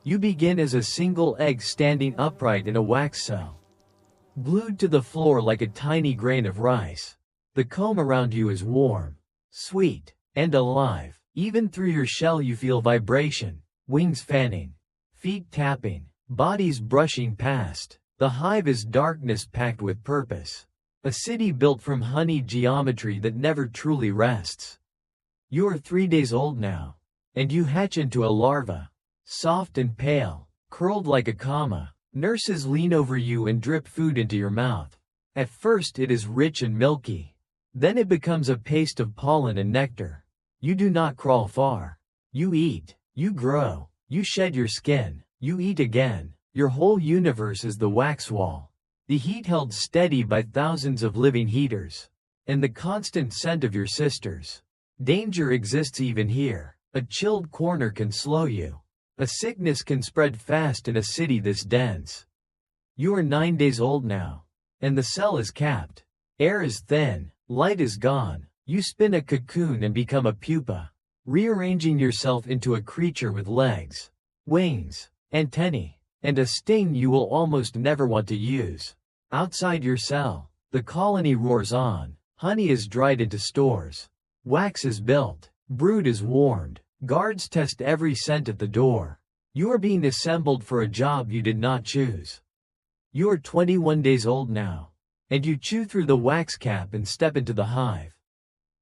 You begin as a single egg standing upright in a wax cell, glued to the floor like a tiny grain of rice. The comb around you is warm, sweet, and alive. Even through your shell you feel vibration, wings fanning, feet tapping, bodies brushing past. The hive is darkness packed with purpose. A city built from honey geometry that never truly rests. You are 3 days old now, and you hatch into a larva, soft and pale, curled like a comma. Nurses lean over you and drip food into your mouth. At first it is rich and milky. Then it becomes a paste of pollen and nectar. You do not crawl far. You eat, you grow, you shed your skin, you eat again. Your whole universe is the wax wall. The heat held steady by thousands of living heaters. And the constant scent of your sisters. Danger exists even here. A chilled corner can slow you. A sickness can spread fast in a city this dense. You are 9 days old now. And the cell is capped. Air is thin. Light is gone. You spin a cocoon and become a pupa, rearranging yourself into a creature with legs, wings, antennae, and a sting you will almost never want to use. Outside your cell, the colony roars on. Honey is dried into stores. Wax is built. Brood is warmed. Guards test every scent at the door. You are being assembled for a job you did not choose. You are 21 days old now, and you chew through the wax cap and step into the hive.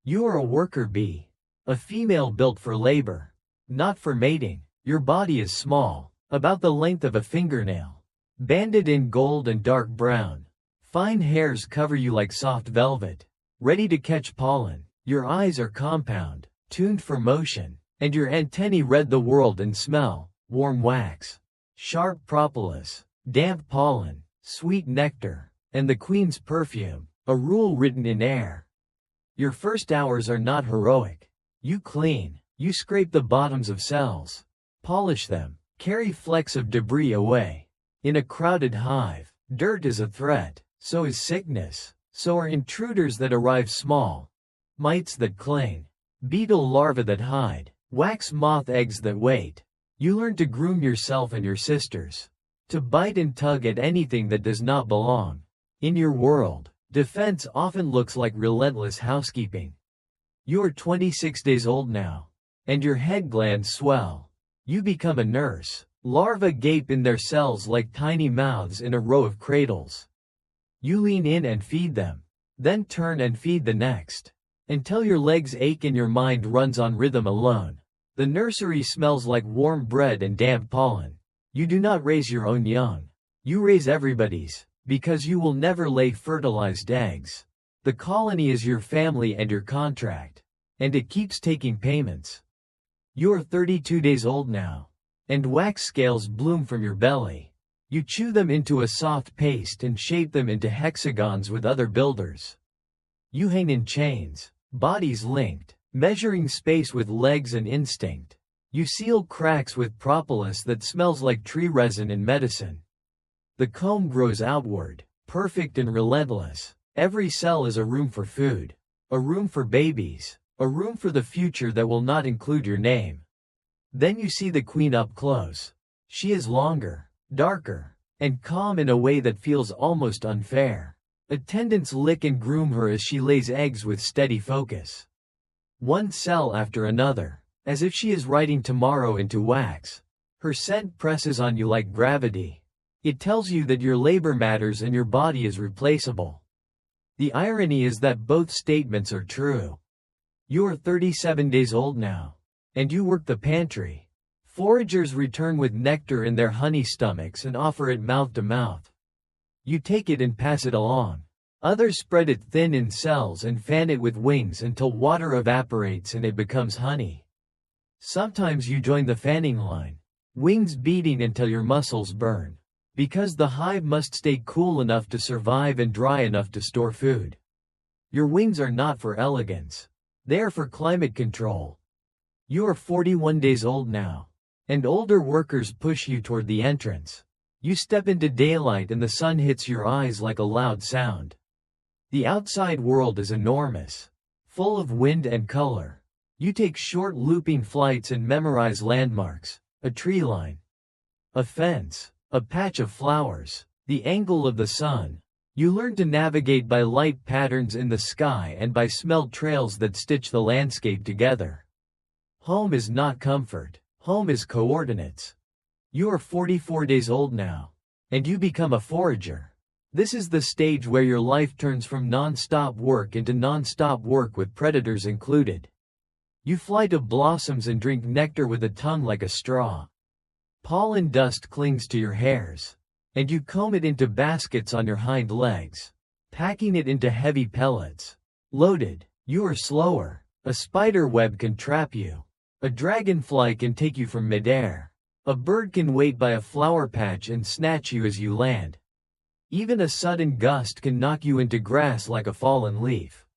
You are a worker bee, a female built for labor, not for mating. Your body is small, about the length of a fingernail, banded in gold and dark brown. Fine hairs cover you like soft velvet, ready to catch pollen. Your eyes are compound, tuned for motion, and your antennae read the world and smell: warm wax, sharp propolis, damp pollen, sweet nectar, and the queen's perfume, a rule written in air. Your first hours are not heroic. You clean, you scrape the bottoms of cells, polish them, carry flecks of debris away. In a crowded hive, dirt is a threat, so is sickness, so are intruders that arrive small, mites that cling, beetle larvae that hide, wax moth eggs that wait. You learn to groom yourself and your sisters, to bite and tug at anything that does not belong. In your world, defense often looks like relentless housekeeping. You are 26 days old now, and your head glands swell. You become a nurse. Larvae gape in their cells like tiny mouths in a row of cradles. You lean in and feed them, then turn and feed the next, until your legs ache and your mind runs on rhythm alone. The nursery smells like warm bread and damp pollen. You do not raise your own young. You raise everybody's, because you will never lay fertilized eggs. The colony is your family and your contract, and it keeps taking payments. You are 32 days old now, and wax scales bloom from your belly. You chew them into a soft paste and shape them into hexagons with other builders. You hang in chains, bodies linked, measuring space with legs and instinct. You seal cracks with propolis that smells like tree resin and medicine. The comb grows outward, perfect and relentless. Every cell is a room for food, a room for babies, a room for the future that will not include your name. Then you see the queen up close. She is longer, darker, and calm in a way that feels almost unfair. Attendants lick and groom her as she lays eggs with steady focus. One cell after another, as if she is writing tomorrow into wax. Her scent presses on you like gravity. It tells you that your labor matters and your body is replaceable. The irony is that both statements are true. You are 37 days old now, and you work the pantry. Foragers return with nectar in their honey stomachs and offer it mouth to mouth. You take it and pass it along. Others spread it thin in cells and fan it with wings until water evaporates and it becomes honey. Sometimes you join the fanning line, wings beating until your muscles burn. Because the hive must stay cool enough to survive and dry enough to store food. Your wings are not for elegance. They are for climate control. You are 41 days old now, and older workers push you toward the entrance. You step into daylight and the sun hits your eyes like a loud sound. The outside world is enormous, full of wind and color. You take short looping flights and memorize landmarks, a tree line, a fence, a patch of flowers, the angle of the sun. You learn to navigate by light patterns in the sky and by smell trails that stitch the landscape together. Home is not comfort. Home is coordinates. You are 44 days old now, and you become a forager. This is the stage where your life turns from non-stop work into non-stop work with predators included. You fly to blossoms and drink nectar with a tongue like a straw. Pollen dust clings to your hairs, and you comb it into baskets on your hind legs, packing it into heavy pellets. Loaded, you are slower. A spider web can trap you. A dragonfly can take you from midair. A bird can wait by a flower patch and snatch you as you land. Even a sudden gust can knock you into grass like a fallen leaf.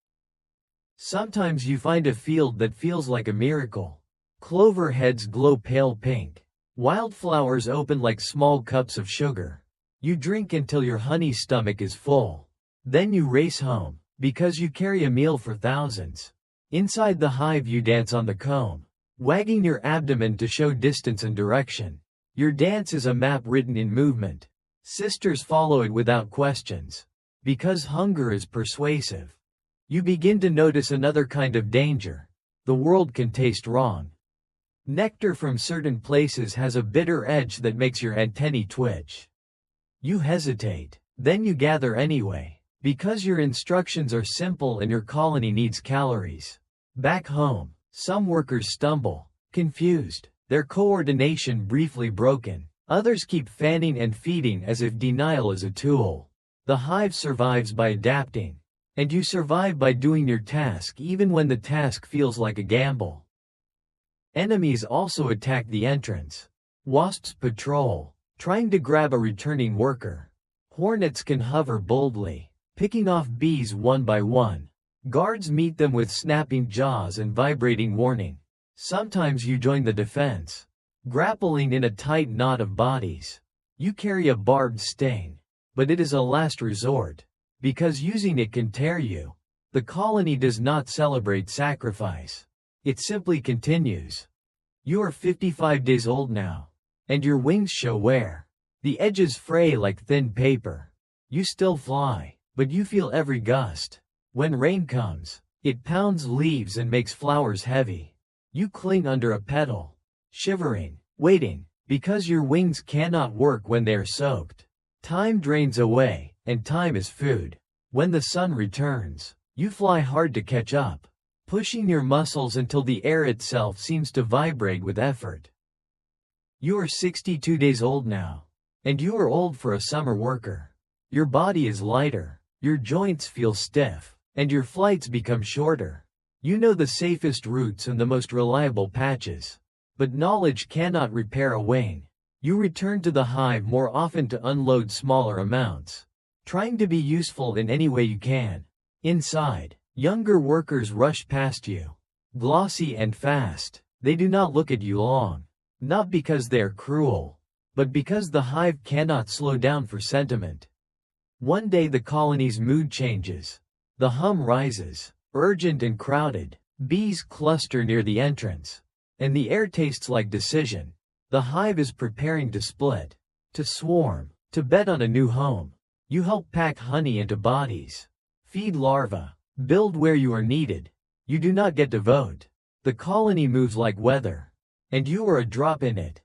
Sometimes you find a field that feels like a miracle. Clover heads glow pale pink. Wildflowers open like small cups of sugar. You drink until your honey stomach is full. Then you race home, because you carry a meal for thousands. Inside the hive you dance on the comb, wagging your abdomen to show distance and direction. Your dance is a map written in movement. Sisters follow it without questions. Because hunger is persuasive. You begin to notice another kind of danger. The world can taste wrong. Nectar from certain places has a bitter edge that makes your antennae twitch. You hesitate. Then you gather anyway. Because your instructions are simple and your colony needs calories. Back home, some workers stumble, confused, their coordination briefly broken. Others keep fanning and feeding as if denial is a tool. The hive survives by adapting. And you survive by doing your task even when the task feels like a gamble. Enemies also attack the entrance. Wasps patrol, trying to grab a returning worker. Hornets can hover boldly, picking off bees one by one. Guards meet them with snapping jaws and vibrating warning. Sometimes you join the defense, grappling in a tight knot of bodies. You carry a barbed sting, but it is a last resort, because using it can tear you. The colony does not celebrate sacrifice. It simply continues. You are 55 days old now, and your wings show wear. The edges fray like thin paper. You still fly, but you feel every gust. When rain comes, it pounds leaves and makes flowers heavy. You cling under a petal, shivering, waiting, because your wings cannot work when they are soaked. Time drains away, and time is food. When the sun returns, you fly hard to catch up, pushing your muscles until the air itself seems to vibrate with effort. You are 62 days old now, and you are old for a summer worker. Your body is lighter, your joints feel stiff, and your flights become shorter. You know the safest routes and the most reliable patches. But knowledge cannot repair a wing. You return to the hive more often to unload smaller amounts, trying to be useful in any way you can. Inside, younger workers rush past you, glossy and fast. They do not look at you long, not because they are cruel, but because the hive cannot slow down for sentiment. One day the colony's mood changes. The hum rises, urgent and crowded. Bees cluster near the entrance, and the air tastes like decision. The hive is preparing to split, to swarm, to bet on a new home. You help pack honey into bodies, feed larvae, build where you are needed. You do not get to vote. The colony moves like weather, and you are a drop in it.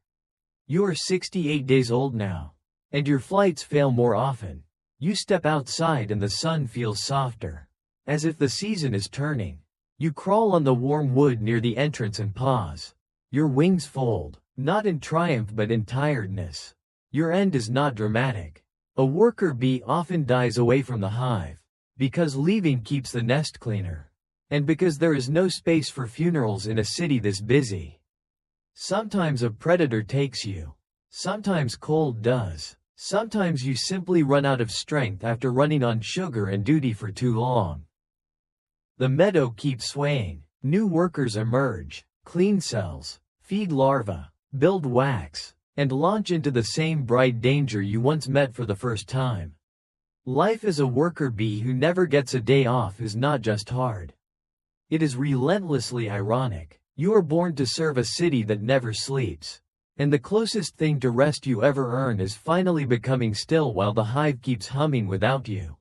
You are 68 days old now, and your flights fail more often. You step outside and the sun feels softer, as if the season is turning. You crawl on the warm wood near the entrance and pause. Your wings fold, not in triumph but in tiredness. Your end is not dramatic. A worker bee often dies away from the hive, because leaving keeps the nest cleaner, and because there is no space for funerals in a city this busy. Sometimes a predator takes you. Sometimes cold does. Sometimes you simply run out of strength after running on sugar and duty for too long. The meadow keeps swaying. New workers emerge, clean cells, feed larvae, build wax, and launch into the same bright danger you once met for the first time. Life as a worker bee who never gets a day off is not just hard. It is relentlessly ironic. You are born to serve a city that never sleeps. And the closest thing to rest you ever earn is finally becoming still while the hive keeps humming without you.